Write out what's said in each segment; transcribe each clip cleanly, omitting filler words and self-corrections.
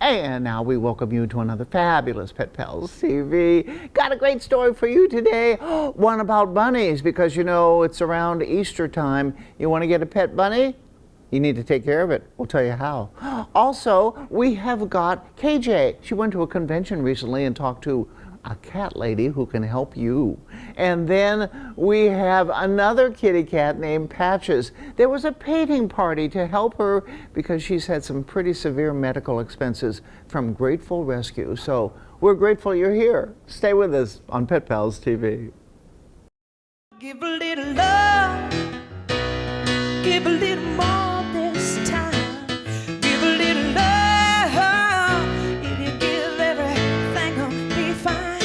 And now we welcome you to another fabulous Pet Pals TV. Got a great story for you today. One about bunnies, because you know it's around Easter time. You want to get a pet bunny? You need to take care of it. We'll tell you how. Also, we have got KJ. She went to a convention recently and talked to a cat lady who can help you. And then we have another kitty cat named Patches. There was a painting party to help her because she's had some pretty severe medical expenses from Grateful Rescue. So we're grateful you're here. Stay with us on Pet Pals TV. Give a little love, give a little more this time. Give a little love, if you give everything will be fine.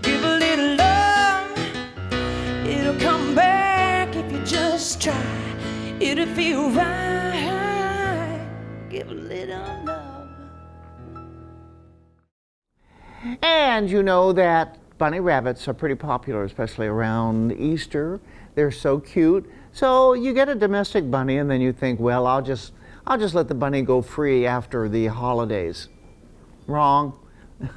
Give a little love, it'll come back if you just try. It'll feel right. Give a little love. And you know that bunny rabbits are pretty popular, especially around Easter. They're so cute. So you get a domestic bunny and then you think, well, I'll just let the bunny go free after the holidays. Wrong.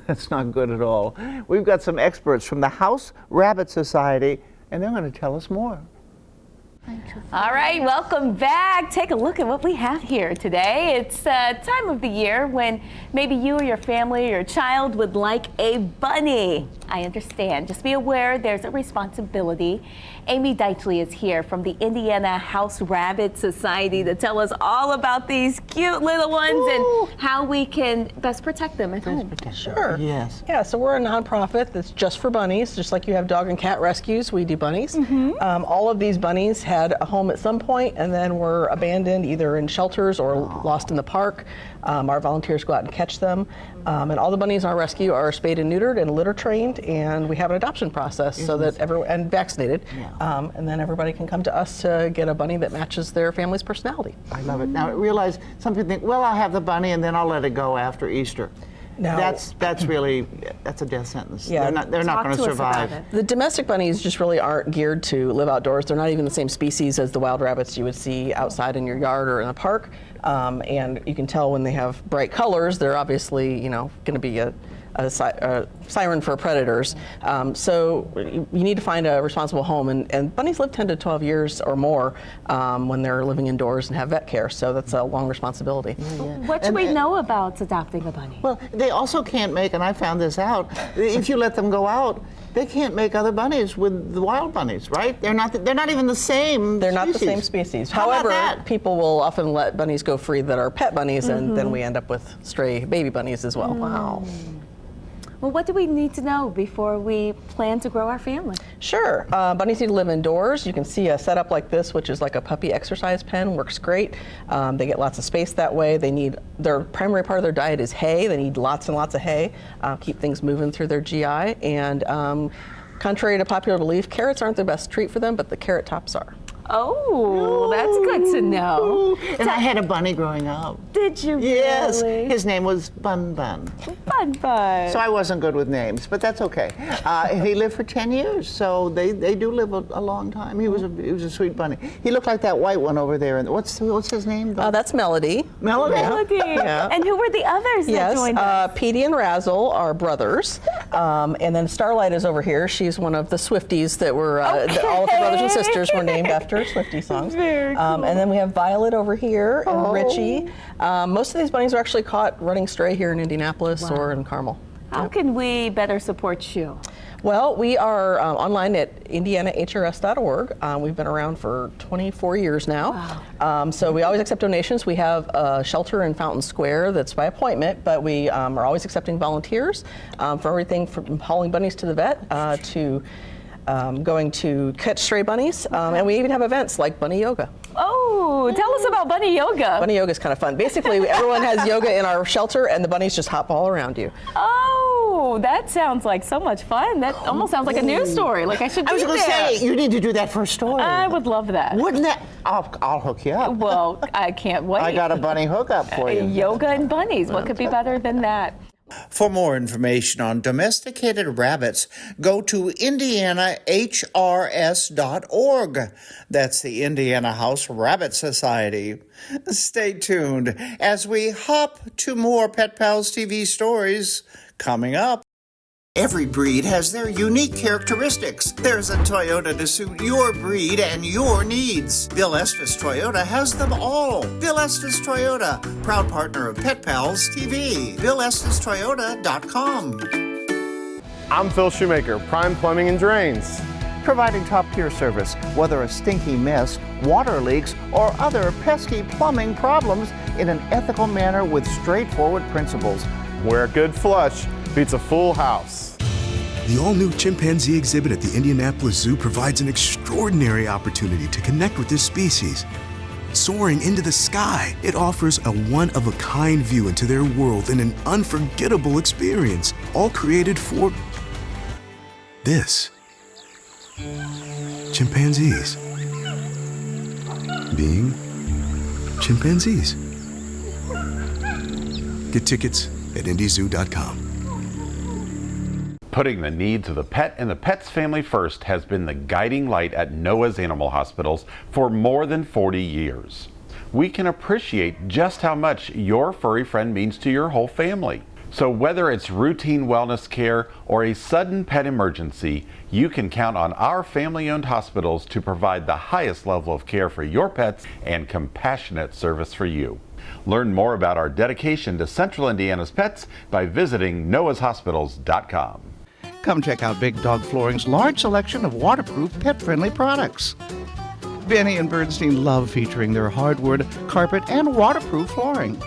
That's not good at all. We've got some experts from the House Rabbit Society, and they're going to tell us more. All right, welcome back. Take a look at what we have here today. It's time of the year when maybe you or your family or your child would like a bunny. I understand. Just be aware there's a responsibility. Amy Deitchley is here from the Indiana House Rabbit Society to tell us all about these cute little ones and how we can best protect them at home. Sure. Yes. Yeah, so we're a nonprofit that's just for bunnies, just like you have dog and cat rescues, we do bunnies. All of these bunnies had a home at some point and then were abandoned either in shelters or lost in the park. Our volunteers go out and catch them. And all the bunnies on our rescue are spayed and neutered and litter trained, and we have an adoption process so that and vaccinated. And then everybody can come to us to get a bunny that matches their family's personality. I love it. Now, I realize some people think, well, I'll have the bunny and then I'll let it go after Easter. No. That's a death sentence. Yeah. They're not going to survive. The domestic bunnies just really aren't geared to live outdoors. They're not even the same species as the wild rabbits you would see outside in your yard or in a park. And you can tell when they have bright colors, they're obviously, going to be a siren for predators. So you need to find a responsible home. And bunnies live 10 to 12 years or more when they're living indoors and have vet care. So that's a long responsibility. What should we know about adopting a bunny? Well, they also can't make, and I found this out, if you let them go out, they can't make other bunnies with the wild bunnies, right? They're not even the same They're species. not the same species. How about However, that? people will often let bunnies go free that are pet bunnies, and then we end up with stray baby bunnies as well. Wow. Well, what do we need to know before we plan to grow our family? Sure. Bunnies need to live indoors. You can see a setup like this, which is like a puppy exercise pen, works great. They get lots of space that way. Their primary part of their diet is hay. They need lots and lots of hay, keep things moving through their GI. And contrary to popular belief, carrots aren't the best treat for them, but the carrot tops are. Oh, that's good to know. And I had a bunny growing up. Did you Yes, really? his name was Bun Bun. Bun Bun. So I wasn't good with names, but that's okay. He lived for 10 years, so they do live a long time. He was a sweet bunny. He looked like that white one over there. And what's his name? That's Melody. Melody. Melody. Yeah. And who were the others that joined us? Petey and Razzle are brothers. And then Starlight is over here. She's one of the Swifties that were, all of the brothers and sisters were named after Swiftie songs. Very cool. And then we have Violet over here and Richie. Most of these bunnies are actually caught running stray here in Indianapolis or in Carmel. How can we better support you? Well, we are online at indianahrs.org. We've been around for 24 years now. Wow. So we always accept donations. We have a shelter in Fountain Square that's by appointment, but we are always accepting volunteers for everything from hauling bunnies to the vet to going to catch stray bunnies. And we even have events like bunny yoga. Oh, tell us about bunny yoga. Bunny yoga is kind of fun. Basically, everyone has yoga in our shelter, and the bunnies just hop all around you. Oh, that sounds like so much fun. That almost sounds like a news story. Like I should be I was going to there. say, you need to do that for a story. I would love that. Wouldn't that? I'll hook you up. Well, I can't wait. I got a bunny hookup for you. Yoga and bunnies. What could be better than that? For more information on domesticated rabbits, go to indianahrs.org. That's the Indiana House Rabbit Society. Stay tuned as we hop to more Pet Pals TV stories coming up. Every breed has their unique characteristics. There's a Toyota to suit your breed and your needs. Bill Estes Toyota has them all. Bill Estes Toyota, proud partner of Pet Pals TV. BillEstesToyota.com. I'm Phil Shoemaker, Prime Plumbing and Drains. Providing top-tier service, whether a stinky mess, water leaks, or other pesky plumbing problems in an ethical manner with straightforward principles. Where a good flush beats a full house. The all-new chimpanzee exhibit at the Indianapolis Zoo provides an extraordinary opportunity to connect with this species. Soaring into the sky, it offers a one-of-a-kind view into their world and an unforgettable experience, all created for this. Chimpanzees. Being chimpanzees. Get tickets at IndyZoo.com. Putting the needs of the pet and the pet's family first has been the guiding light at Noah's Animal Hospitals for more than 40 years. We can appreciate just how much your furry friend means to your whole family. So whether it's routine wellness care or a sudden pet emergency, you can count on our family-owned hospitals to provide the highest level of care for your pets and compassionate service for you. Learn more about our dedication to Central Indiana's pets by visiting noahshospitals.com. Come check out Big Dog Flooring's large selection of waterproof, pet-friendly products. Benny and Bernstein love featuring their hardwood, carpet, and waterproof flooring.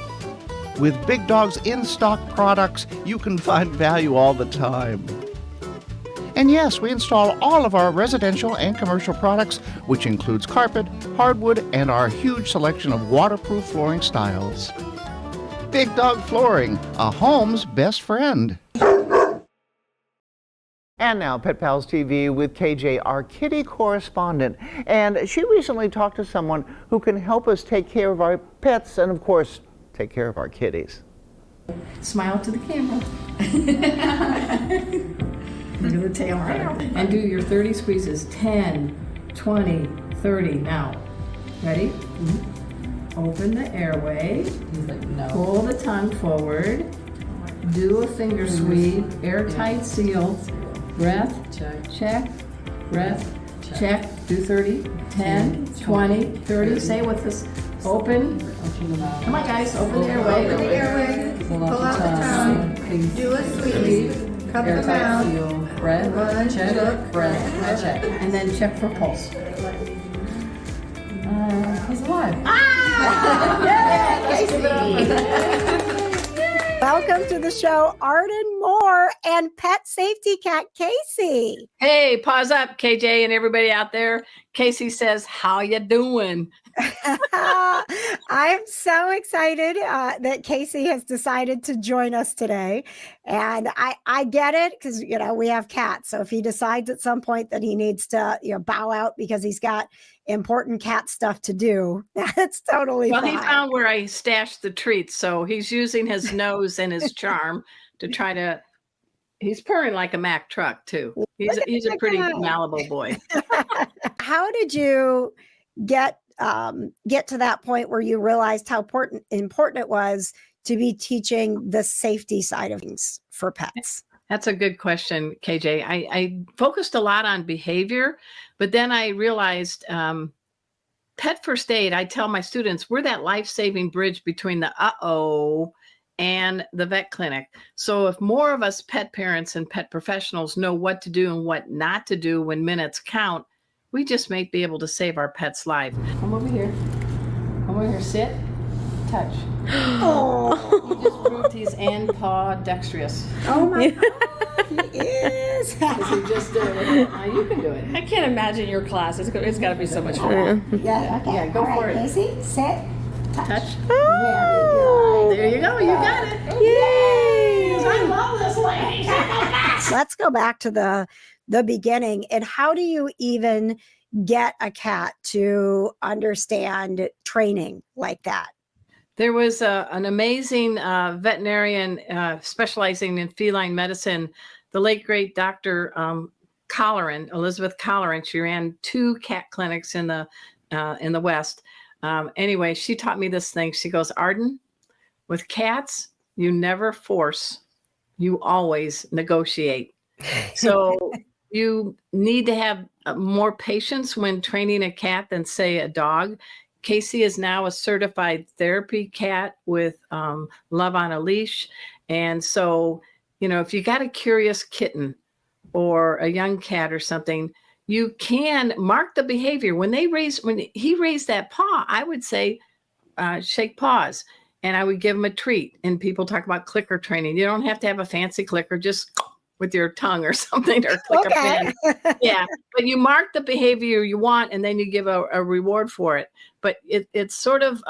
With Big Dog's in-stock products, you can find value all the time. And yes, we install all of our residential and commercial products, which includes carpet, hardwood, and our huge selection of waterproof flooring styles. Big Dog Flooring, a home's best friend. And now, Pet Pals TV with KJ, our kitty correspondent. And she recently talked to someone who can help us take care of our pets and, of course, take care of our kitties. Smile to the camera. Look at the tail on it. And do your 30 squeezes. 10, 20, 30. Now, ready? Mm-hmm. Open the airway. No. Pull the tongue forward. Do a finger sweep. Airtight seal. Breath. Check. Breath. Check. Do 30. 10, 20, 30. Say it with us. Open. Come on, guys. Open the airway. Open the airway. Pull out the tongue. Do a sweep. Cut the mouth. Breath. Check. Breath. Check. And then check for pulse. He's alive. Welcome to the show, Arden Moore and Pet Safety Cat Casey. Hey, pause up, KJ and everybody out there. Casey says, how you doing? I'm so excited that Casey has decided to join us today. And I get it because, you know, we have cats. So if he decides at some point that he needs to, you know, bow out because he's got important cat stuff to do, that's totally fine. Well, he found where I stashed the treats. So he's using his nose and his charm to try to, he's purring like a Mack truck too. He's a pretty malleable boy. How did you get to that point where you realized how important it was to be teaching the safety side of things for pets? That's a good question, KJ. I focused a lot on behavior, but then I realized pet first aid, I tell my students, we're that life-saving bridge between the uh-oh and the vet clinic. So if more of us pet parents and pet professionals know what to do and what not to do when minutes count, we just may be able to save our pet's life. Come over here. Come over here. Sit. Touch. Oh. He just proved he's and paw dexterous. Oh my God. He is. Because he just did it. Now you can do it. I can't imagine your class. It's got to be so much fun. Yeah. Okay. Yeah, go for it. Casey, sit. Touch. Oh. There you go. You got it. Yay! I love this lady. Let's go back to the beginning. And how do you even get a cat to understand training like that? There was an amazing veterinarian specializing in feline medicine, the late great Dr. Colleran, Elizabeth Colleran. She ran 2 cat clinics in the West. Anyway, she taught me this thing. She goes, Arden, with cats, you never force, you always negotiate. So you need to have more patience when training a cat than, say, a dog. Casey is now a certified therapy cat with Love on a Leash. And so, if you got a curious kitten or a young cat or something, you can mark the behavior. When he raised that paw, I would say, shake paws, and I would give him a treat. And people talk about clicker training. You don't have to have a fancy clicker, just with your tongue or something, or click a pen. Yeah, but you mark the behavior you want, and then you give a reward for it. But it's sort of,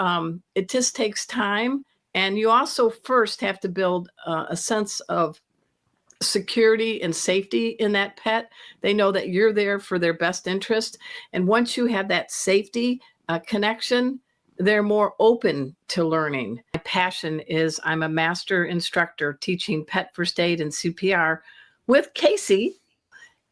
it just takes time. And you also first have to build a sense of security and safety in that pet. They know that you're there for their best interest. And once you have that safety connection, they're more open to learning. My passion is I'm a master instructor teaching pet first aid and CPR with Casey.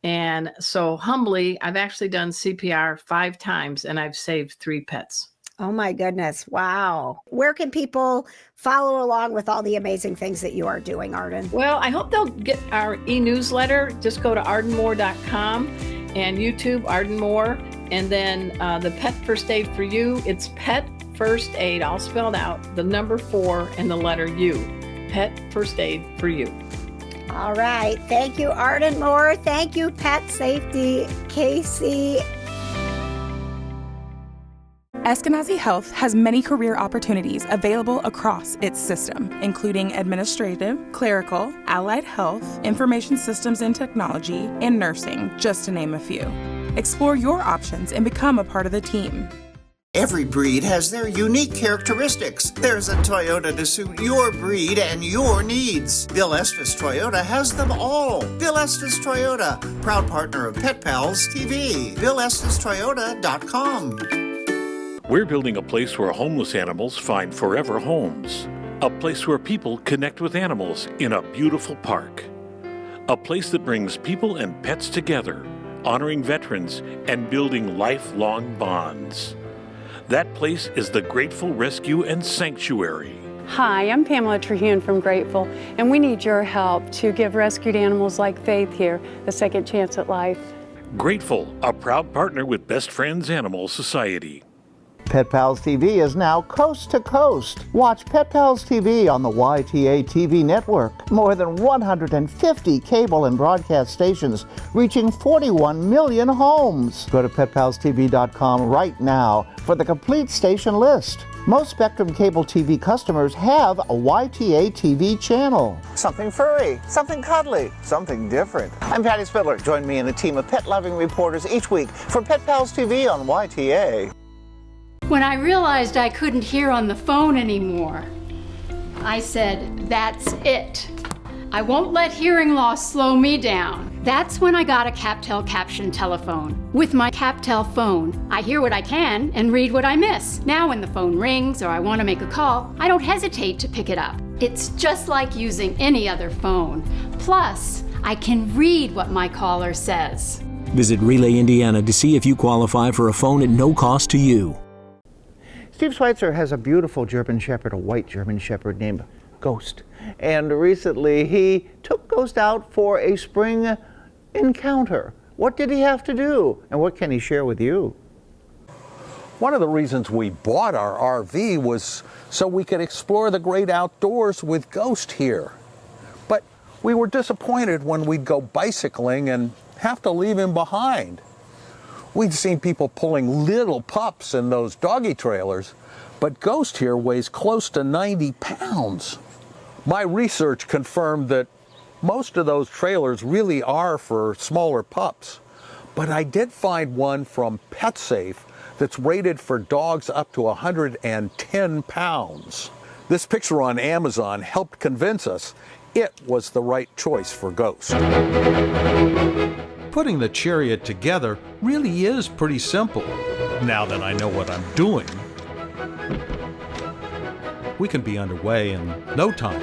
And so humbly, I've actually done CPR 5 times and I've saved 3 pets. Oh my goodness. Wow. Where can people follow along with all the amazing things that you are doing, Arden? Well, I hope they'll get our e-newsletter. Just go to ardenmoore.com and YouTube, Arden Moore. And then the Pet First Aid for You, it's Pet First Aid, all spelled out, the number 4 and the letter U. Pet First Aid for You. All right. Thank you, Arden Moore. Thank you, Pet Safety Casey. Eskenazi Health has many career opportunities available across its system, including administrative, clerical, allied health, information systems and technology, and nursing, just to name a few. Explore your options and become a part of the team. Every breed has their unique characteristics. There's a Toyota to suit your breed and your needs. Bill Estes Toyota has them all. Bill Estes Toyota, proud partner of Pet Pals TV. BillEstesToyota.com. We're building a place where homeless animals find forever homes. A place where people connect with animals in a beautiful park. A place that brings people and pets together, honoring veterans and building lifelong bonds. That place is the Grateful Rescue and Sanctuary. Hi, I'm Pamela Trehune from Grateful, and we need your help to give rescued animals like Faith here a second chance at life. Grateful, a proud partner with Best Friends Animal Society. Pet Pals TV is now coast to coast. Watch Pet Pals TV on the YTA TV network. More than 150 cable and broadcast stations, reaching 41 million homes. Go to PetPalsTV.com right now for the complete station list. Most Spectrum Cable TV customers have a YTA TV channel. Something furry, something cuddly, something different. I'm Patty Spidler. Join me and a team of pet-loving reporters each week for Pet Pals TV on YTA. When I realized I couldn't hear on the phone anymore, I said, that's it. I won't let hearing loss slow me down. That's when I got a CapTel caption telephone. With my CapTel phone, I hear what I can and read what I miss. Now when the phone rings or I want to make a call, I don't hesitate to pick it up. It's just like using any other phone. Plus, I can read what my caller says. Visit Relay Indiana to see if you qualify for a phone at no cost to you. Steve Schweitzer has a beautiful German Shepherd, a white German Shepherd named Ghost. And recently he took Ghost out for a spring encounter. What did he have to do? And what can he share with you? One of the reasons we bought our RV was so we could explore the great outdoors with Ghost here. But we were disappointed when we'd go bicycling and have to leave him behind. We'd seen people pulling little pups in those doggy trailers, but Ghost here weighs close to 90 pounds. My research confirmed that most of those trailers really are for smaller pups, but I did find one from PetSafe that's rated for dogs up to 110 pounds. This picture on Amazon helped convince us it was the right choice for Ghost. Putting the chariot together really is pretty simple, now that I know what I'm doing. we can be underway in no time.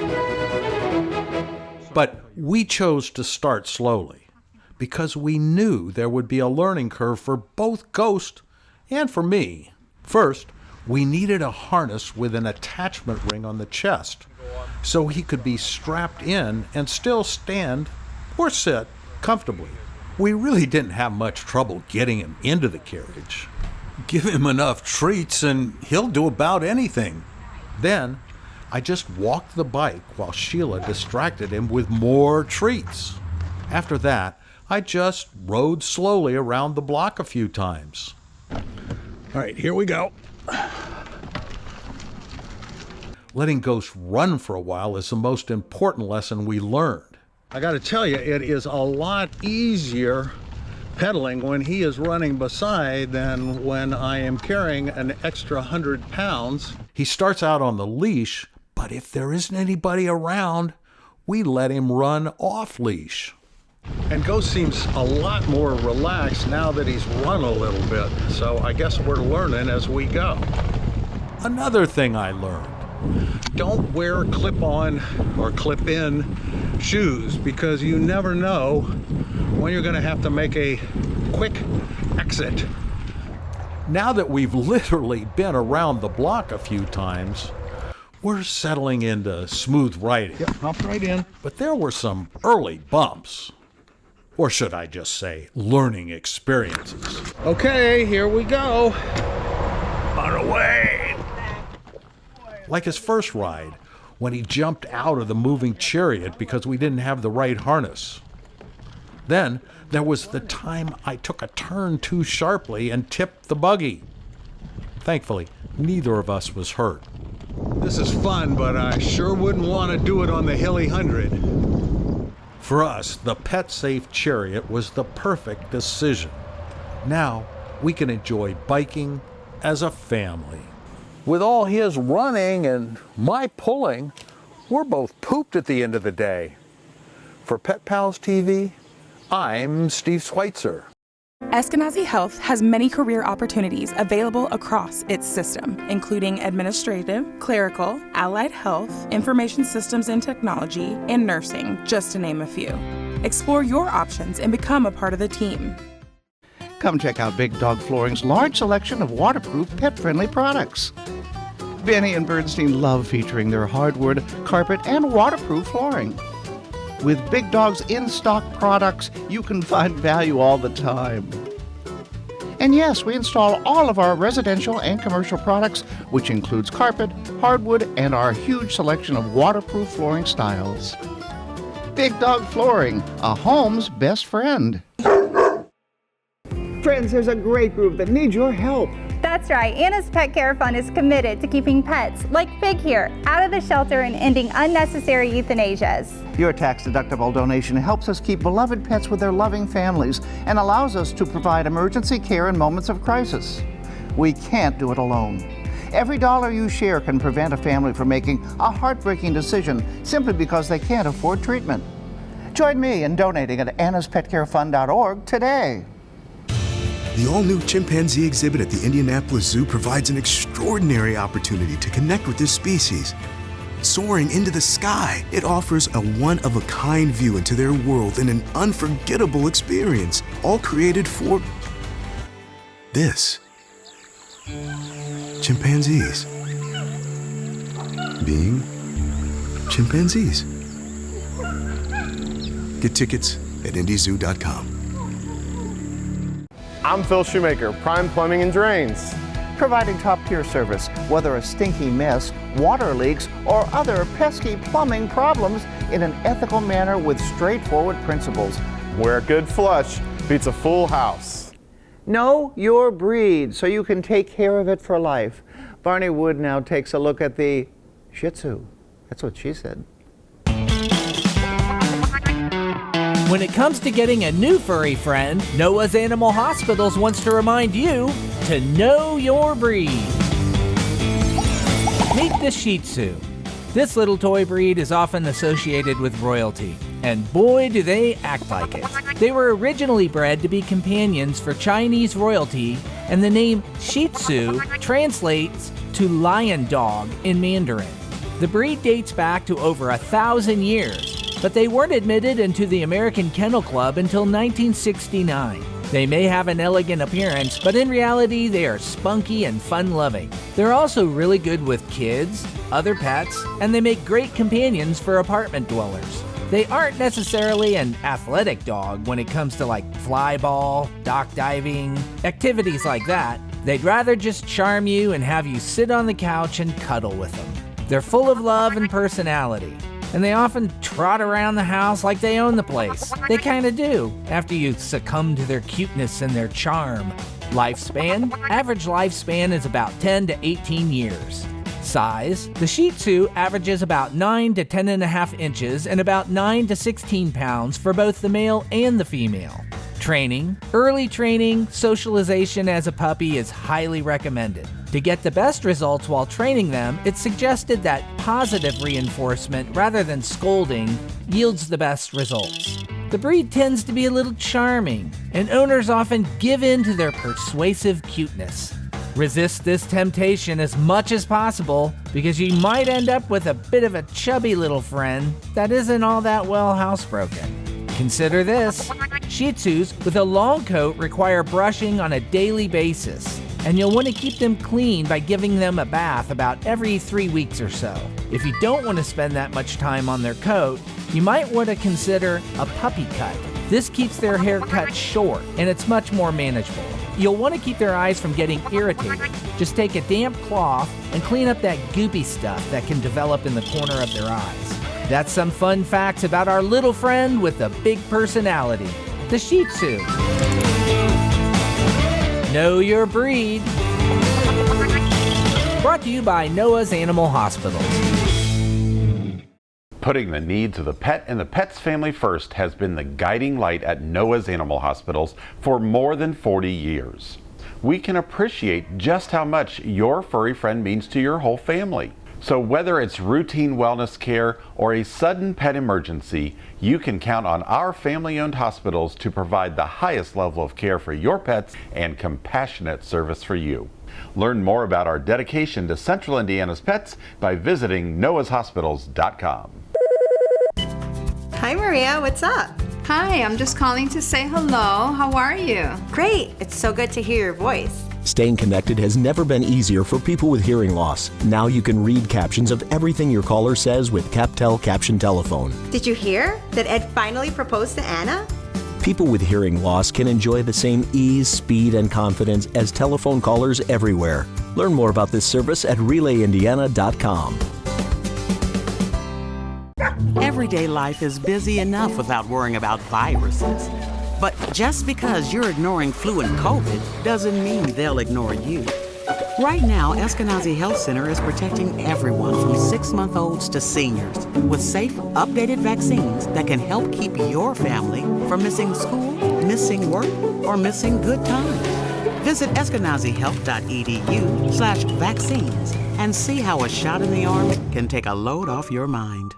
But we chose to start slowly because we knew there would be a learning curve for both Ghost and for me. First, we needed a harness with an attachment ring on the chest so he could be strapped in and still stand or sit comfortably. We really didn't have much trouble getting him into the carriage. Give him enough treats and he'll do about anything. Then I just walked the bike while Sheila distracted him with more treats. After that, I just rode slowly around the block a few times. All right, here we go. Letting Ghost run for a while is the most important lesson we learned. I got to tell you, it is a lot easier pedaling when he is running beside than when I am carrying an extra 100 pounds. He starts out on the leash, but if there isn't anybody around, we let him run off leash. And Ghost seems a lot more relaxed now that he's run a little bit, so I guess we're learning as we go. Another thing I learned: don't wear clip-on or clip-in shoes because you never know when you're going to have to make a quick exit. Now that we've literally been around the block a few times, we're settling into smooth riding. Yep, hop right in. But there were some early bumps. Or should I just say, learning experiences. Okay, here we go. On our way. Like his first ride, when he jumped out of the moving chariot because we didn't have the right harness. Then there was the time I took a turn too sharply and tipped the buggy. Thankfully, neither of us was hurt. This is fun, but I sure wouldn't want to do it on the hilly 100. For us, the pet-safe chariot was the perfect decision. Now we can enjoy biking as a family. With all his running and my pulling, we're both pooped at the end of the day. For Pet Pals TV, I'm Steve Schweitzer. Eskenazi Health has many career opportunities available across its system, including administrative, clerical, allied health, information systems and technology, and nursing, just to name a few. Explore your options and become a part of the team. Come check out Big Dog Flooring's large selection of waterproof, pet-friendly products. Benny and Bernstein love featuring their hardwood, carpet, and waterproof flooring. With Big Dog's in-stock products, you can find value all the time. And yes, we install all of our residential and commercial products, which includes carpet, hardwood, and our huge selection of waterproof flooring styles. Big Dog Flooring, a home's best friend. Friends, there's a great group that needs your help. That's right. Anna's Pet Care Fund is committed to keeping pets, like Big here, out of the shelter and ending unnecessary euthanasias. Your tax-deductible donation helps us keep beloved pets with their loving families and allows us to provide emergency care in moments of crisis. We can't do it alone. Every dollar you share can prevent a family from making a heartbreaking decision simply because they can't afford treatment. Join me in donating at annaspetcarefund.org today. The all-new chimpanzee exhibit at the Indianapolis Zoo provides an extraordinary opportunity to connect with this species. Soaring into the sky, it offers a one-of-a-kind view into their world and an unforgettable experience, all created for this. Chimpanzees. Being chimpanzees. Get tickets at IndyZoo.com. I'm Phil Shoemaker, Prime Plumbing and Drains. Providing top-tier service, whether a stinky mess, water leaks, or other pesky plumbing problems in an ethical manner with straightforward principles. Where a good flush beats a full house. Know your breed so you can take care of it for life. Barney Wood now takes a look at the Shih Tzu. That's what she said. When it comes to getting a new furry friend, Noah's Animal Hospitals wants to remind you to know your breed. Meet the Shih Tzu. This little toy breed is often associated with royalty, and boy do they act like it. They were originally bred to be companions for Chinese royalty, and the name Shih Tzu translates to lion dog in Mandarin. The breed dates back to over 1,000 years, but they weren't admitted into the American Kennel Club until 1969. They may have an elegant appearance, but in reality, they are spunky and fun-loving. They're also really good with kids, other pets, and they make great companions for apartment dwellers. They aren't necessarily an athletic dog when it comes to like fly ball, dock diving, activities like that. They'd rather just charm you and have you sit on the couch and cuddle with them. They're full of love and personality, and they often trot around the house like they own the place. They kinda do, after you succumb to their cuteness and their charm. Lifespan? Average lifespan is about 10 to 18 years. Size? The Shih Tzu averages about 9 to 10.5 inches and about 9 to 16 pounds for both the male and the female. Training? Early training, socialization as a puppy is highly recommended. To get the best results while training them, it's suggested that positive reinforcement rather than scolding yields the best results. The breed tends to be a little charming, and owners often give in to their persuasive cuteness. Resist this temptation as much as possible because you might end up with a bit of a chubby little friend that isn't all that well housebroken. Consider this. Shih Tzus with a long coat require brushing on a daily basis, and you'll want to keep them clean by giving them a bath about every 3 weeks or so. If you don't want to spend that much time on their coat, you might want to consider a puppy cut. This keeps their hair cut short, and it's much more manageable. You'll want to keep their eyes from getting irritated. Just take a damp cloth and clean up that goopy stuff that can develop in the corner of their eyes. That's some fun facts about our little friend with a big personality, the Shih Tzu. Know your breed. Brought to you by Noah's Animal Hospitals. Putting the needs of the pet and the pet's family first has been the guiding light at Noah's Animal Hospitals for more than 40 years. We can appreciate just how much your furry friend means to your whole family. So whether it's routine wellness care or a sudden pet emergency, you can count on our family-owned hospitals to provide the highest level of care for your pets and compassionate service for you. Learn more about our dedication to Central Indiana's pets by visiting noahshospitals.com. Hi, Maria. What's up? Hi, I'm just calling to say hello. How are you? Great. It's so good to hear your voice. Staying connected has never been easier for people with hearing loss. Now you can read captions of everything your caller says with CapTel Caption Telephone. Did you hear that Ed finally proposed to Anna? People with hearing loss can enjoy the same ease, speed, and confidence as telephone callers everywhere. Learn more about this service at RelayIndiana.com. Everyday life is busy enough without worrying about viruses. But just because you're ignoring flu and COVID doesn't mean they'll ignore you. Right now, Eskenazi Health Center is protecting everyone from 6-month-olds to seniors with safe, updated vaccines that can help keep your family from missing school, missing work, or missing good times. Visit eskenazihealth.edu/vaccines and see how a shot in the arm can take a load off your mind.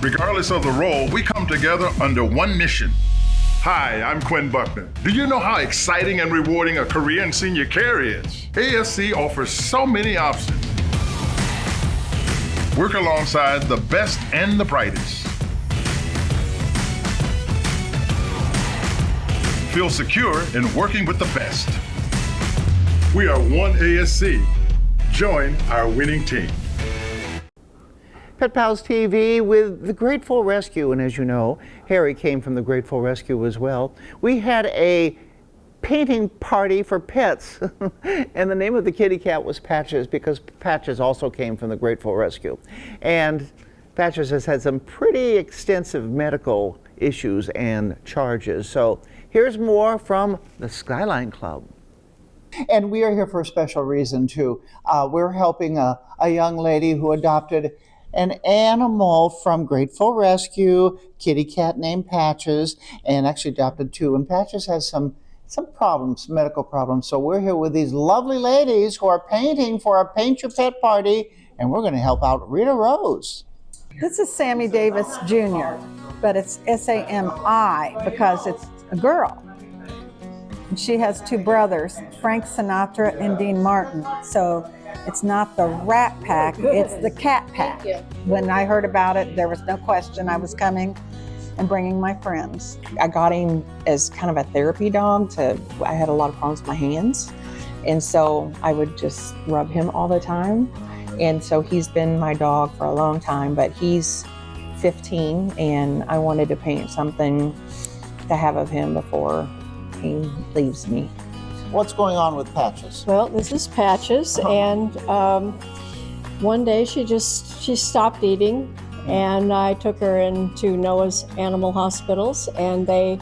Regardless of the role, we come together under one mission. Hi, I'm Quinn Buckner. Do you know how exciting and rewarding a career in senior care is? ASC offers so many options. Work alongside the best and the brightest. Feel secure in working with the best. We are one ASC. Join our winning team. Pet Pals TV with the Grateful Rescue, and as you know, Harry came from the Grateful Rescue as well. We had a painting party for pets, and the name of the kitty cat was Patches because Patches also came from the Grateful Rescue. And Patches has had some pretty extensive medical issues and charges. So here's more from the Skyline Club. And we are here for a special reason too. We're helping a young lady who adopted an animal from Grateful Rescue, kitty cat named Patches, and actually adopted 2. And Patches has some problems, medical problems. So we're here with these lovely ladies who are painting for our Paint Your Pet party, and we're going to help out Rita Rose. This is Sammy Davis Jr., but it's S-A-M-I because it's a girl. And she has 2 brothers, Frank Sinatra and Dean Martin. So It's not the rat pack, it's the cat pack. When I heard about it, there was no question I was coming and bringing my friends. I got him as kind of a therapy dog. I had a lot of problems with my hands. And so I would just rub him all the time. And so he's been my dog for a long time, but he's 15 and I wanted to paint something to have of him before he leaves me. What's going on with Patches? Well, this is Patches, and one day she stopped eating, and I took her into Noah's Animal Hospitals, and they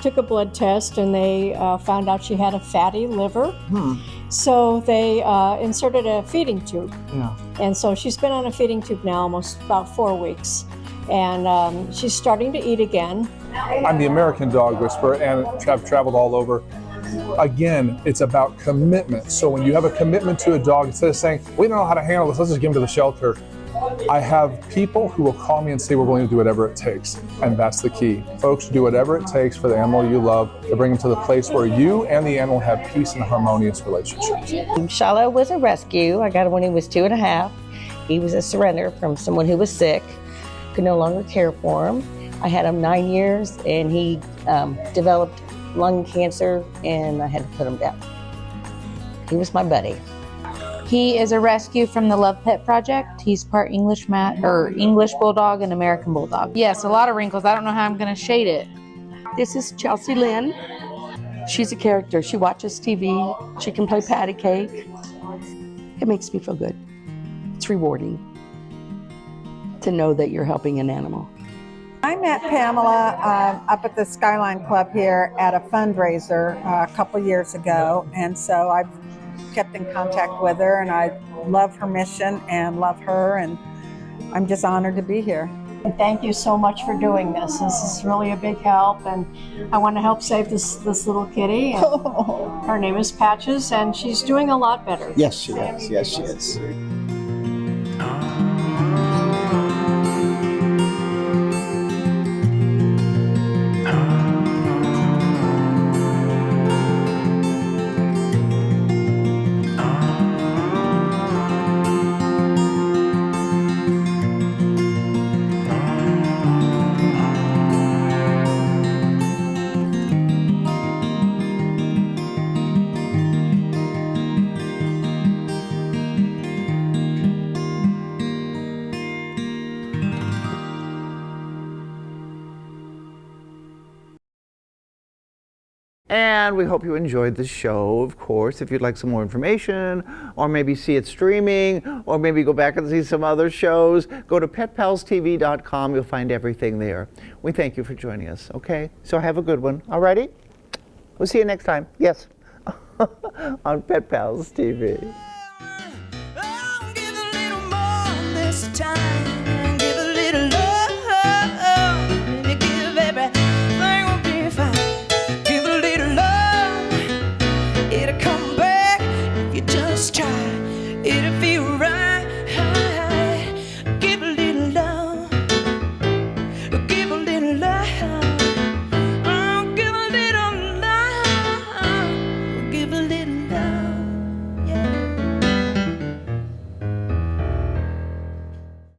took a blood test, and they found out she had a fatty liver. So they inserted a feeding tube. Yeah. And so she's been on a feeding tube now almost about 4 weeks, and she's starting to eat again. I'm the American Dog Whisperer, and I've traveled all over. Again, it's about commitment. So when you have a commitment to a dog, instead of saying, we don't know how to handle this, let's just give him to the shelter. I have people who will call me and say we're willing to do whatever it takes. And that's the key. Folks, do whatever it takes for the animal you love to bring them to the place where you and the animal have peace and a harmonious relationship. Shiloh was a rescue. I got him when he was 2.5. He was a surrender from someone who was sick, could no longer care for him. I had him 9 years, and he developed lung cancer, and I had to put him down. He was my buddy. He is a rescue from the Love Pet Project. He's part English Bulldog and American Bulldog. Yes, a lot of wrinkles. I don't know how I'm going to shade it. This is Chelsea Lynn. She's a character. She watches TV. She can play patty cake. It makes me feel good. It's rewarding to know that you're helping an animal. I met Pamela up at the Skyline Club here at a fundraiser a couple years ago, and so I've kept in contact with her, and I love her mission and love her, and I'm just honored to be here. And thank you so much for doing this. This is really a big help, and I want to help save this little kitty. And her name is Patches, and she's doing a lot better. Yes, she is. Yes, she is. And we hope you enjoyed the show, of course. If you'd like some more information, or maybe see it streaming, or maybe go back and see some other shows, go to petpalstv.com. You'll find everything there. We thank you for joining us, okay? So have a good one, all righty? We'll see you next time. Yes, on Pet Pals TV.